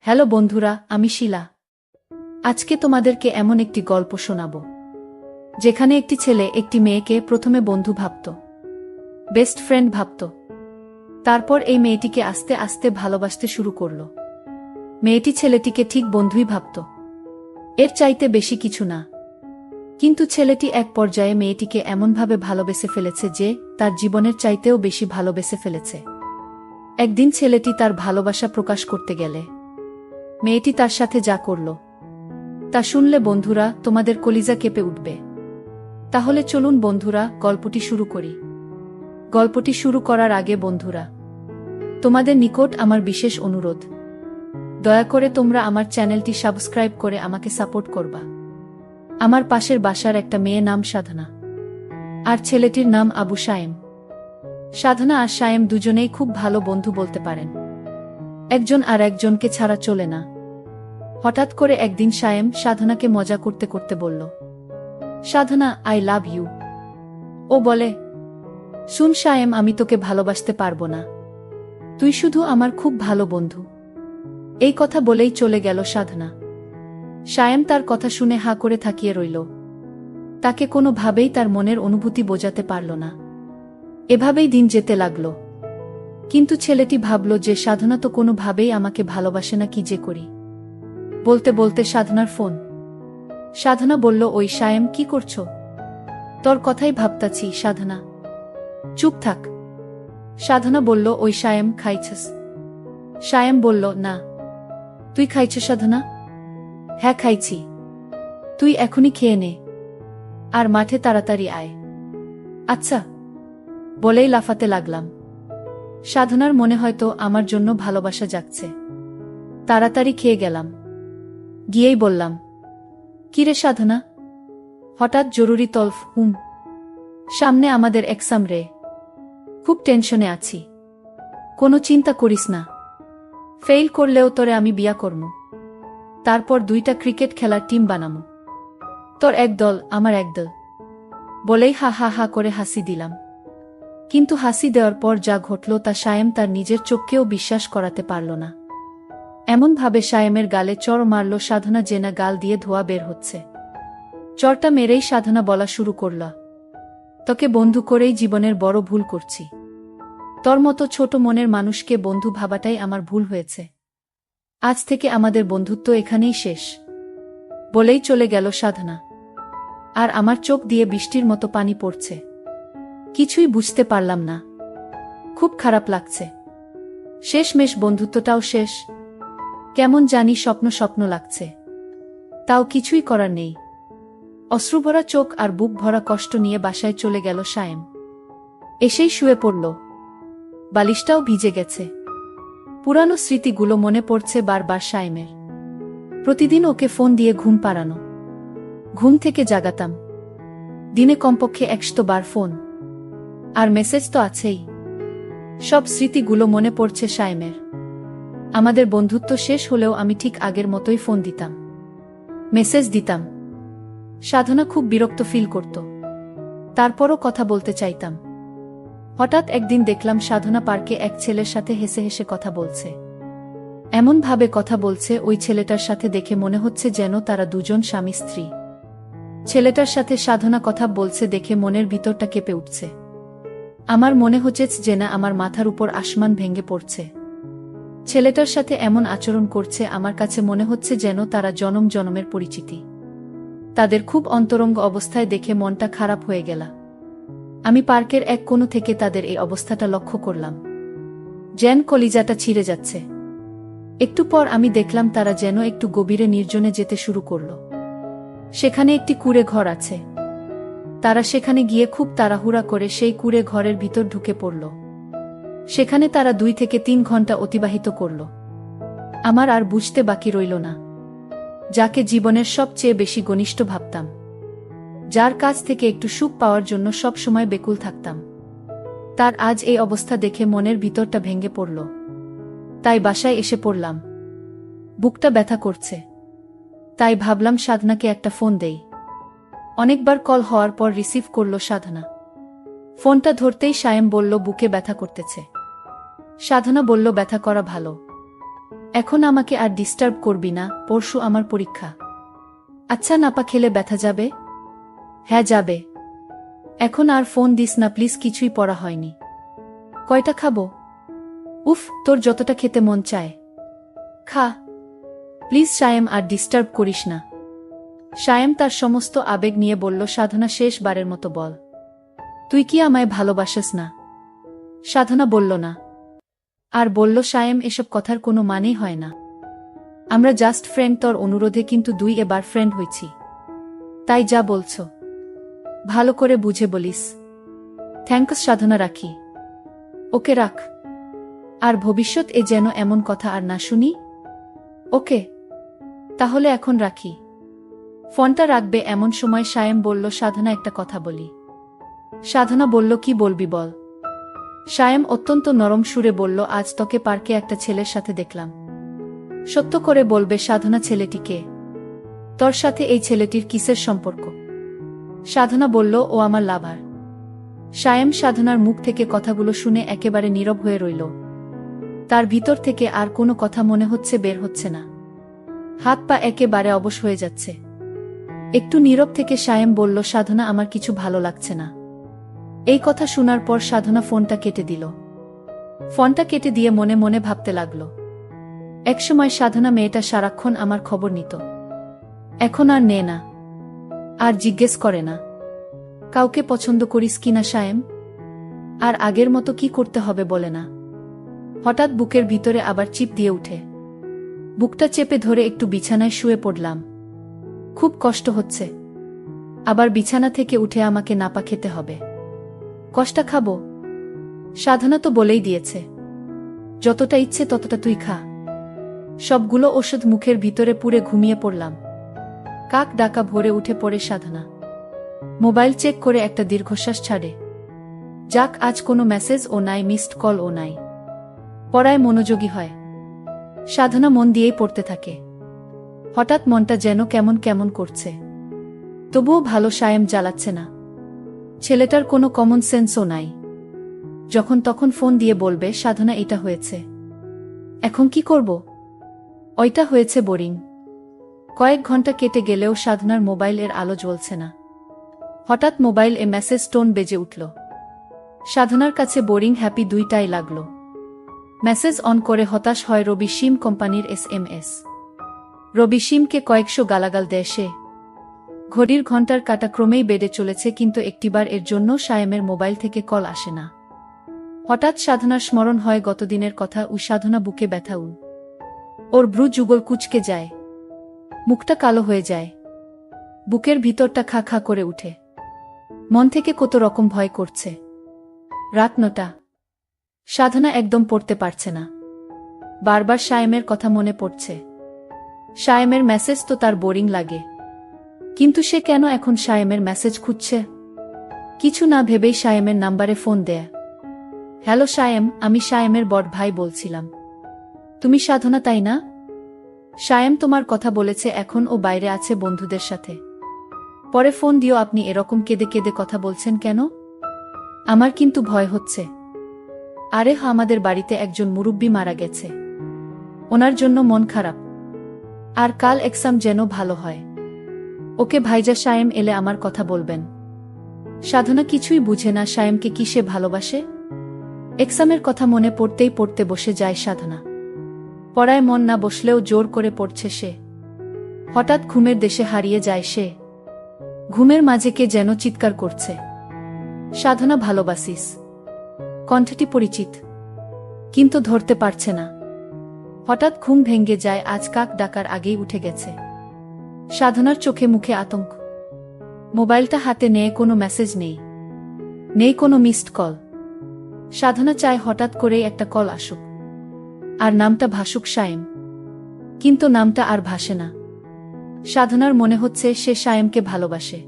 Hello বন্ধুরা, আমি শিলা। আজকে তোমাদেরকে এমন একটি গল্প শোনাব যেখানে একটি ছেলে একটি মেয়েকে প্রথমে বন্ধু ভাবত, বেস্ট ফ্রেন্ড ভাবত। তারপর এই মেয়েটিকে আস্তে আস্তে ভালোবাসতে শুরু করল। মেয়েটি ছেলেটিকে ঠিক বন্ধুই ভাবত, এর চাইতে বেশি কিছু না। কিন্তু ছেলেটি এক পর্যায়ে মেয়েটিকে এমনভাবে ভালোবেসে ফেলেছে যে তার জীবনের চাইতেও বেশি ভালোবেসে ফেলেছে। একদিন ছেলেটি তার ভালোবাসা প্রকাশ করতে গেলে মেয়েটি তার সাথে যা করল তা শুনলে বন্ধুরা তোমাদের কলিজা কেঁপে উঠবে। তাহলে চলুন বন্ধুরা গল্পটি শুরু করি। গল্পটি শুরু করার আগে বন্ধুরা, তোমাদের নিকট আমার বিশেষ অনুরোধ, দয়া করে তোমরা আমার চ্যানেলটি সাবস্ক্রাইব করে আমাকে সাপোর্ট করবা। আমার পাশের বাসার একটা মেয়ে নাম সাধনা, আর ছেলেটির নাম আবু সায়েম। সাধনা আর সায়েম দুজনেই খুব ভালো বন্ধু বলতে পারেন, একজন আর একজনকে ছাড়া চলে না। হঠাৎ করে একদিন সায়েম সাধনাকে মজা করতে করতে বলল, সাধনা, আই লাভ ইউ। ও বলে, শুন সায়েম, আমি তোকে ভালোবাসতে পারবো না, তুই শুধু আমার খুব ভালো বন্ধু। এই কথা বলেই চলে গেল সাধনা। সায়েম তার কথা শুনে হা করে থাকিয়ে রইল। তাকে কোনোভাবেই তার মনের অনুভূতি বোঝাতে পারল না। এভাবেই দিন যেতে লাগল। কিন্তু ছেলেটি ভাবল যে সাধনা তো কোনোভাবেই আমাকে ভালোবাসে না, কি যে করি। বলতে বলতে সাধনার ফোন। সাধনা বলল, ওই সায়েম, কি করছো? তোর কথাই ভাবতাছি। সাধনা, চুপ থাক। সাধনা বলল, ওই সায়েম, খাইছস? সায়েম বলল, না। তুই খাইছ সাধনা? হ্যাঁ খাইছি। তুই এখনই খেয়ে নে, আর মাঠে তাড়াতাড়ি আয়। আচ্ছা, বলেই লাফাতে লাগলাম। সাধনার মনে হয়তো আমার জন্য ভালোবাসা জাগছে। তাড়াতাড়ি খেয়ে গেলাম। গিয়েই বললাম, কিরে সাধনা, হঠাৎ জরুরি তলফ? সামনে আমাদের এক্সাম রে, খুব টেনশনে আছি। কোনো চিন্তা করিস না, ফেইল করলেও তোরে আমি বিয়া করমু, তারপর 2টা ক্রিকেট খেলার টিম বানামু, তোর এক দল আমার এক দল। বলেই হা হা হা করে হাসি দিলাম। কিন্তু হাসি দেওয়ার পর যা ঘটল তা সায়েম তার নিজের চোখকেও বিশ্বাস করাতে পারল না। এমনভাবে সায়েমের গালে চড় মারল সাধনা যে না গাল দিয়ে ধোঁয়া বের হচ্ছে। চড়টা মেরেই সাধনা বলা শুরু করল, তোকে বন্ধু করেই জীবনের বড় ভুল করছি। তোর মতো ছোট মনের মানুষকে বন্ধু ভাবাটাই আমার ভুল হয়েছে। আজ থেকে আমাদের বন্ধুত্ব এখানেই শেষ। বলেই চলে গেল সাধনা। আর আমার চোখ দিয়ে বৃষ্টির মতো পানি পড়ছে। কিছুই বুঝতে পারলাম না, খুব খারাপ লাগছে। শেষমেশ বন্ধুত্বটাও শেষ। কেমন জানি স্বপ্ন স্বপ্ন লাগছে। তাও কিছুই করার নেই। অশ্রুভরা চোখ আর বুক ভরা কষ্ট নিয়ে বাসায় চলে গেল সায়েম। এসেই শুয়ে পড়ল। বালিশটাও ভিজে গেছে। পুরানো স্মৃতিগুলো মনে পড়ছে বারবার সায়েমের। প্রতিদিন ওকে ফোন দিয়ে ঘুম পাড়ানো, ঘুম থেকে জাগাতাম। দিনে কমপক্ষে 100 বার ফোন, আর মেসেজ তো আছেই। সব স্মৃতিগুলো মনে পড়ছে সায়েমের। আমাদের বন্ধুত্ব শেষ হলেও আমি ঠিক আগের মতোই ফোন দিতাম, মেসেজ দিতাম। সাধনা খুব বিরক্ত ফিল করত, তারপরও কথা বলতে চাইতাম। হঠাৎ একদিন দেখলাম সাধনা পার্কে এক ছেলের সাথে হেসে হেসে কথা বলছে। এমনভাবে কথা বলছে, ওই ছেলেটার সাথে দেখে মনে হচ্ছে যেন তারা দুজন স্বামী স্ত্রী। ছেলেটার সাথে সাধনা কথা বলছে দেখে মনের ভিতরটা কেঁপে উঠছে। আমার মনে হচ্ছে যে না আমার মাথার উপর আসমান ভেঙে পড়ছে। ছেলেটার সাথে এমন আচরণ করছে, আমার কাছে মনে হচ্ছে যেন তারা জনম জনমের পরিচিতি। তাদের খুব অন্তরঙ্গ অবস্থায় দেখে মনটা খারাপ হয়ে গেল। আমি পার্কের এক কোণ থেকে তাদের এই অবস্থাটা লক্ষ্য করলাম। যেন কলিজাটা ছিঁড়ে যাচ্ছে। একটু পর আমি দেখলাম তারা যেন একটু গভীরে নির্জনে যেতে শুরু করল। সেখানে একটি কুঁড়ে ঘর আছে। তারা সেখানে গিয়ে খুব তাড়াহুড়া করে সেই কুঁড়ে ঘরের ভিতর ঢুকে পড়ল। সেখানে তারা 2 থেকে 3 ঘন্টা অতিবাহিত করল। আমার আর বুঝতে বাকি রইল না, যাকে জীবনের সবচেয়ে বেশি ঘনিষ্ঠ ভাবতাম, যার কাছ থেকে একটু সুখ পাওয়ার জন্য সব সময় বেকুল থাকতাম, তার আজ এই অবস্থা দেখে মনের ভিতরটা ভেঙে পড়ল। তাই বাসায় এসে পড়লাম। বুকটা ব্যথা করছে। তাই ভাবলাম সাধনাকে একটা ফোন দেই। অনেকবার কল হওয়ার পর রিসিভ করল সাধনা। ফোনটা ধরতেই সায়েম বলল, বুকে ব্যথা করতেছে। সাধনা বলল, ব্যথা করা ভালো, এখন আমাকে আর ডিস্টার্ব করবি না, পরশু আমার পরীক্ষা। আচ্ছা, নাপা খেলে ব্যথা যাবে? হ্যাঁ যাবে। এখন আর ফোন দিস না প্লিজ, কিছুই পড়া হয়নি। কয়টা খাবো? উফ, তোর যতটা খেতে মন চায় খা প্লিজ সায়েম, আর ডিস্টার্ব করিস না। সায়েম তার সমস্ত আবেগ নিয়ে বলল। সাধনা, শেষবারের মতো বল, তুই কি আমায় ভালোবাসিস না? সাধনা বলল না, আর বলল, সায়েম, এসব কথার কোনো মানেই হয় না। আমরা জাস্ট ফ্রেন্ড, তোর অনুরোধে কিন্তু এবার ফ্রেন্ড হয়েছি। তাই যা বলছ ভালো করে বুঝে বলিস। থ্যাঙ্কস সাধনা, রাখি। ওকে রাখ, আর ভবিষ্যৎ যেন এমন কথা আর না শুনি। ওকে, তাহলে এখন রাখি। ফোনটা রাখবে এমন সময় সায়েম বলল, সাধনা, একটা কথা বলি। সাধনা বলল, কি বলবি বল। সায়েম অত্যন্ত নরম সুরে বলল, আজ তোকে পার্কে একটা ছেলের সাথে দেখলাম। সত্য করে বলবে সাধনা, ছেলেটিকে? তোর সাথে এই ছেলেটির কিসের সম্পর্ক? সাধনা বলল, ও আমার লাভার। সায়েম সাধনার মুখ থেকে কথাগুলো শুনে একেবারে নীরব হয়ে রইল। তার ভিতর থেকে আর কোনো কথা মনে হচ্ছে বের হচ্ছে না। হাত পা একেবারে অবশ হয়ে যাচ্ছে। একটু নীরব থেকে সায়েম বলল, সাধনা, আমার কিছু ভালো লাগছে না। এই কথা শোনার পর সাধনা ফোনটা কেটে দিল। ফোনটা কেটে দিয়ে মনে মনে ভাবতে লাগল। একসময় সাধনা মেয়েটা সারাক্ষণ আমার খবর নিত, এখন আর নেয় না, আর জিজ্ঞেস করে না কাউকে পছন্দ করিস কিনা সায়েম, আর আগের মতো কি করতে হবে বলে না। হঠাৎ বুকের ভিতরে আবার চিপ দিয়ে উঠে। বুকটা চেপে ধরে একটু বিছানায় শুয়ে পড়লাম। খুব কষ্ট হচ্ছে। আবার বিছানা থেকে উঠে আমাকে নাপা খেতে হবে। কষ্টা খাবো? সাধনা তো বলেই দিয়েছে, যতটা ইচ্ছে ততটা তুই খা। সবগুলো ওষুধ মুখের ভিতরে পুরে ঘুমিয়ে পড়লাম। কাক ডাকা ভোরে উঠে পড়ে সাধনা। মোবাইল চেক করে একটা দীর্ঘশ্বাস ছাড়ে। যাক, আজ কোনো মেসেজ ও নাই, মিসড কল ও নাই। পড়ায় মনোযোগী হয়। সাধনা মন দিয়েই পড়তে থাকে। হঠাৎ মনটা যেন কেমন কেমন করছে। তবুও ভালো সায়েম জ্বালাচ্ছে না। ছেলেটার কোনো কমন সেন্সও নাই। যখন তখন ফোন দিয়ে বলবে, সাধনা, এটা হয়েছে। এখন কি করব? ওইটা হয়েছে। বোরিং। কয়েক ঘন্টা কেটে গেলেও সাধনার মোবাইলের আলো জ্বলছে না। হঠাৎ মোবাইল মেসেজ টোন বেজে উঠল। সাধনার কাছে বোরিং হ্যাপি দুইটাই লাগলো। মেসেজ অন করে হতাশ হয় রবি সিম কোম্পানির SMS। রবি সিমকে কয়েকশো গালাগাল দেয় সে। ঘড়ির ঘণ্টার কাঁটা ক্রমেই বেড়ে চলেছে, কিন্তু একটিবার এর জন্য সায়েমের মোবাইল থেকে কল আসে না। হঠাৎ সাধনার স্মরণ হয় গতদিনের কথা। সাধনা বুকে ব্যথা। ওর ভ্রু যুগল কুঁচকে যায়, মুখটা কালো হয়ে যায়, বুকের ভিতরটা খা খা করে উঠে। মন থেকে কত রকম ভয় করছে। রাত 9টা। সাধনা একদম পড়তে পারছে না। বারবার সায়েমের কথা মনে পড়ছে। সায়েমের মেসেজ তো তার বোরিং লাগে, কিন্তু সে কেন এখন সায়েমের মেসেজ খুঁজছে? কিছু না ভেবেই সায়েমের নাম্বারে ফোন দেয়। হ্যালো সায়েম, আমি সায়েমের বড় ভাই বলছিলাম। তুমি সাধনা, তাই না? সায়েম তোমার কথা বলেছে, এখন ও বাইরে আছে বন্ধুদের সাথে। পরে ফোন দিও। আপনি এরকম কেঁদে কেঁদে কথা বলছেন কেন? আমার কিন্তু ভয় হচ্ছে। আরে আমাদের বাড়িতে একজন মুরব্বি মারা গেছে, ওনার জন্য মন খারাপ। আর কাল এক্সাম যেন ভালো হয়। ওকে ভাইজা, সায়েম এলে আমার কথা বলবেন। সাধনা কিছুই বুঝে না সায়েমকে কি সে ভালোবাসে। এক্সামের কথা মনে পড়তেই পড়তে বসে যায় সাধনা। পড়ায় মন না বসলেও জোর করে পড়ছে সে। হঠাৎ ঘুমের দেশে হারিয়ে যায় সে। ঘুমের মাঝে কে যেন চিৎকার করছে, সাধনা ভালোবাসিস। কণ্ঠটি পরিচিত, কিন্তু ধরতে পারছে না। হঠাৎ ঘুম ভেঙে যায়। আজ কাক ডাকার আগেই উঠে গেছে। সাধনার চোখে মুখে আতঙ্ক। মোবাইলটা হাতে নিয়ে কোনো মেসেজ নেই, নেই কোনো মিসড কল। সাধনা চায় হঠাৎ করেই একটা কল আসুক, আর নামটা ভাসুক সায়েম, কিন্তু নামটা আর ভাসে না। সাধনার মনে হচ্ছে সে সায়েমকে ভালোবাসে।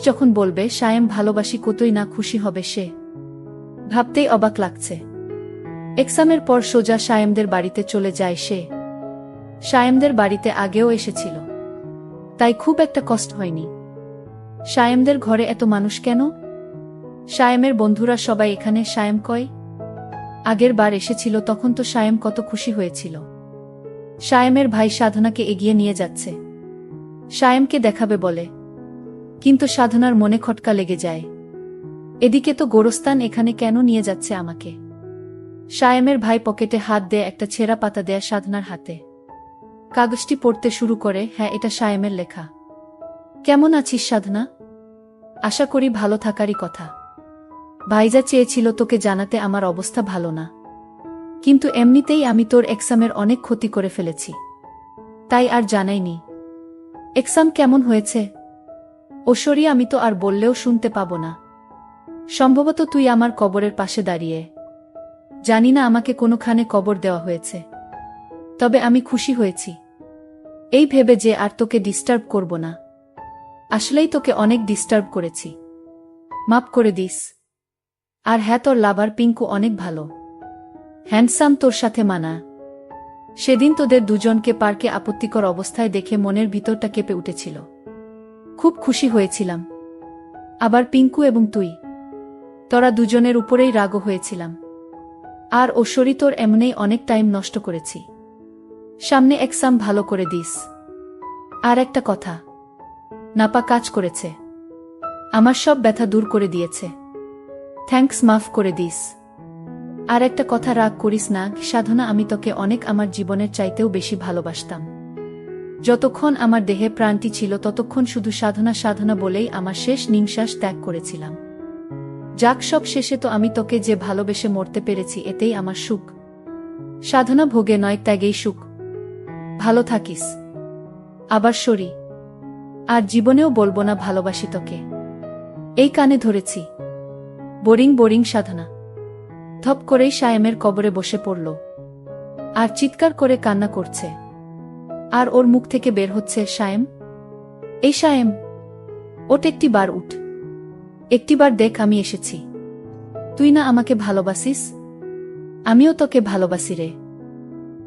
যখন বলবে সায়েম ভালোবাসি, কতই না খুশি হবে সে। ভাবতেই অবাক লাগছে। এক্সামের পর সোজা সায়েমদের বাড়িতে চলে যায় সে। সায়েমদের বাড়িতে আগেও এসেছিল, তাই খুব একটা কষ্ট হয়নি। সায়েমদের ঘরে এত মানুষ কেন? সায়েমের বন্ধুরা সবাই এখানে। সায়েম কই? আগের বার এসেছিল তখন তো সায়েম কত খুশি হয়েছিল। সায়েমের ভাই সাধনাকে এগিয়ে নিয়ে যাচ্ছে। সায়েমকে দেখাবে বলে, কিন্তু সাধনার মনে খটকা লেগে যায়। এদিকে তো গোরস্তান এখানে কেন নিয়ে যাচ্ছে আমাকে? সায়েমের ভাই পকেটে হাত দিয়ে একটা ছেঁড়া পাতা দেয়া সাধনার হাতে। কাগজটি পড়তে শুরু করে। হ্যাঁ, এটা সায়েমের লেখা। কেমন আছিস সাধনা? আশা করি ভালো থাকারই কথা। ভাইজা চেয়েছিল তোকে জানাতে আমার অবস্থা ভালো না, কিন্তু এমনিতেই আমি তোর এক্সামের অনেক ক্ষতি করে ফেলেছি, তাই আর জানাইনি। এক্সাম কেমন হয়েছে? ওশরি, আমি তো আর বললেও শুনতে পাবো না। সম্ভবত তুই আমার কবরের পাশে দাঁড়িয়ে। জানি না আমাকে কোনোখানে কবর দেওয়া হয়েছে, তবে আমি খুশি হয়েছি এই ভেবে যে আর তোকে ডিস্টার্ব করব না। আসলেই তোকে অনেক ডিস্টার্ব করেছি, মাপ করে দিস। আর হ্যাঁ, তোর লাভার পিঙ্কু অনেক ভালো, হ্যান্ডসাম, তোর সাথে মানা। সেদিন তোদের দুজনকে পার্কে আপত্তিকর অবস্থায় দেখে মনের ভিতরটা কেঁপে উঠেছিল। খুব খুশি হয়েছিলাম। আবার পিঙ্কু এবং তুই, তোরা দুজনের উপরেই রাগও হয়েছিলাম। আর ওশরি, তোর এমনেই অনেক টাইম নষ্ট করেছি। সামনে এক্সাম ভালো করে দিস। আর একটা কথা, নাপা কাজ করেছে, আমার সব ব্যথা দূর করে দিয়েছে। থ্যাঙ্কস, মাফ করে দিস। আর একটা কথা, রাগ করিস না সাধনা, আমি তোকে অনেক আমার জীবনের চাইতেও বেশি ভালোবাসতাম। যতক্ষণ আমার দেহে প্রাণটি ছিল ততক্ষণ শুধু সাধনা সাধনা বলেই আমার শেষ নিঃশ্বাস ত্যাগ করেছিলাম। যাক, সব শেষে তো আমি তোকে যে ভালোবেসে মরতে পেরেছি, এতেই আমার সুখ। সাধনা ভোগে নয়, ত্যাগেই সুখ। ভালো থাকিস। আবার সরি। আর জীবনেও বলবো না ভালোবাসি তোকে। এই কানে ধরেছি। বোরিং বোরিং সাধনা ধপ করেই সায়েমের কবরে বসে পড়ল আর চিৎকার করে কান্না করছে। আর ওর মুখ থেকে বের হচ্ছে, সায়েম, এই সায়েম, ওঠ, একটিবার উঠ, একটিবার দেখ আমি এসেছি। তুই না আমাকে ভালোবাসিস? আমিও তোকে ভালোবাসি রে।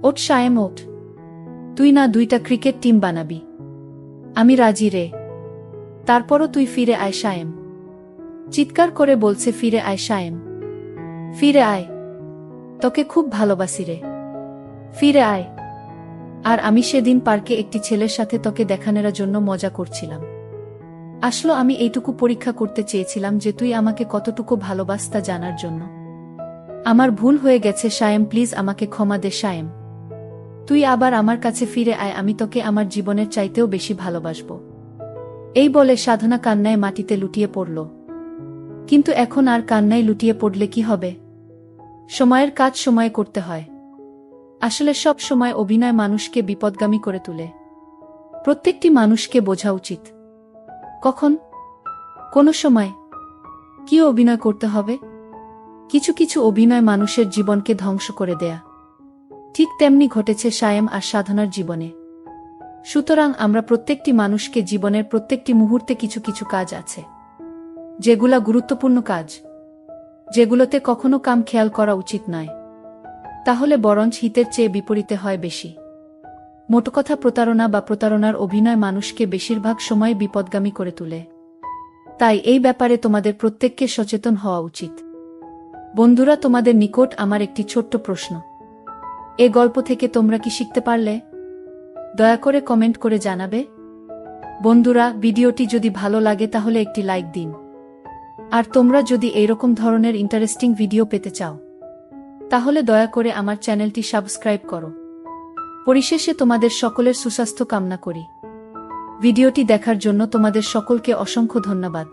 ওঠ সায়েম, ওঠ। তুই না দুইটা ক্রিকেট টিম বানাবি? আমি রাজি রে। তারপরও তুই ফিরে আয় সায়েম। চিৎকার করে বলছে, ফিরে আয় সায়েম, ফিরে আয়। তোকে খুব ভালোবাসি রে, ফিরে আয়। আর আমি সেদিন পার্কে একটি ছেলের সাথে তোকে দেখানোর জন্য মজা করছিলাম। আসলে আমি এইটুকু পরীক্ষা করতে চেয়েছিলাম যে তুই আমাকে কতটুকু ভালোবাস তা জানার জন্য। আমার ভুল হয়ে গেছে সায়েম, প্লিজ আমাকে ক্ষমা দে সায়েম। তুই আবার আমার কাছে ফিরে আয়, আমি তোকে আমার জীবনের চাইতেও বেশি ভালোবাসব। এই বলে সাধনা কান্নায় মাটিতে লুটিয়ে পড়ল। কিন্তু এখন আর কান্নায় লুটিয়ে পড়লে কি হবে? সময়ের কাজ সময়ে করতে হয়। আসলে সব সময় অভিনয় মানুষকে বিপদগামী করে তোলে। প্রত্যেকটি মানুষকে বোঝা উচিত কখন, কোন সময় কি অভিনয় করতে হবে। কিছু কিছু অভিনয় মানুষের জীবনকে ধ্বংস করে দেয়া। ঠিক তেমনি ঘটেছে সায়েম আর সাধনার জীবনে। সুতরাং আমরা প্রত্যেকটি মানুষকে জীবনের প্রত্যেকটি মুহূর্তে কিছু কিছু কাজ আছে, যেগুলা গুরুত্বপূর্ণ কাজ, যেগুলোতে কখনো কাম খেয়াল করা উচিত নয়। তাহলে বরঞ্চ হিতের চেয়ে বিপরীতে হয় বেশি। মোটকথা, প্রতারণা বা প্রতারণার অভিনয় মানুষকে বেশিরভাগ সময় বিপদগামী করে তোলে। তাই এই ব্যাপারে তোমাদের প্রত্যেককে সচেতন হওয়া উচিত। বন্ধুরা, তোমাদের নিকট আমার একটি ছোট্ট প্রশ্ন। এ গল্প থেকে তোমরা কি শিখতে পারলে? দয়া করে কমেন্ট করে জানাবে। বন্ধুরা, ভিডিওটি যদি ভালো লাগে তাহলে একটি লাইক দিন। আর তোমরা যদি এইরকম ধরনের ইন্টারেস্টিং ভিডিও পেতে চাও, তাহলে দয়া করে আমার চ্যানেলটি সাবস্ক্রাইব করো। পরিশেষে তোমাদের সকলের সুস্বাস্থ্য কামনা করি। ভিডিওটি দেখার জন্য তোমাদের সকলকে অসংখ্য ধন্যবাদ।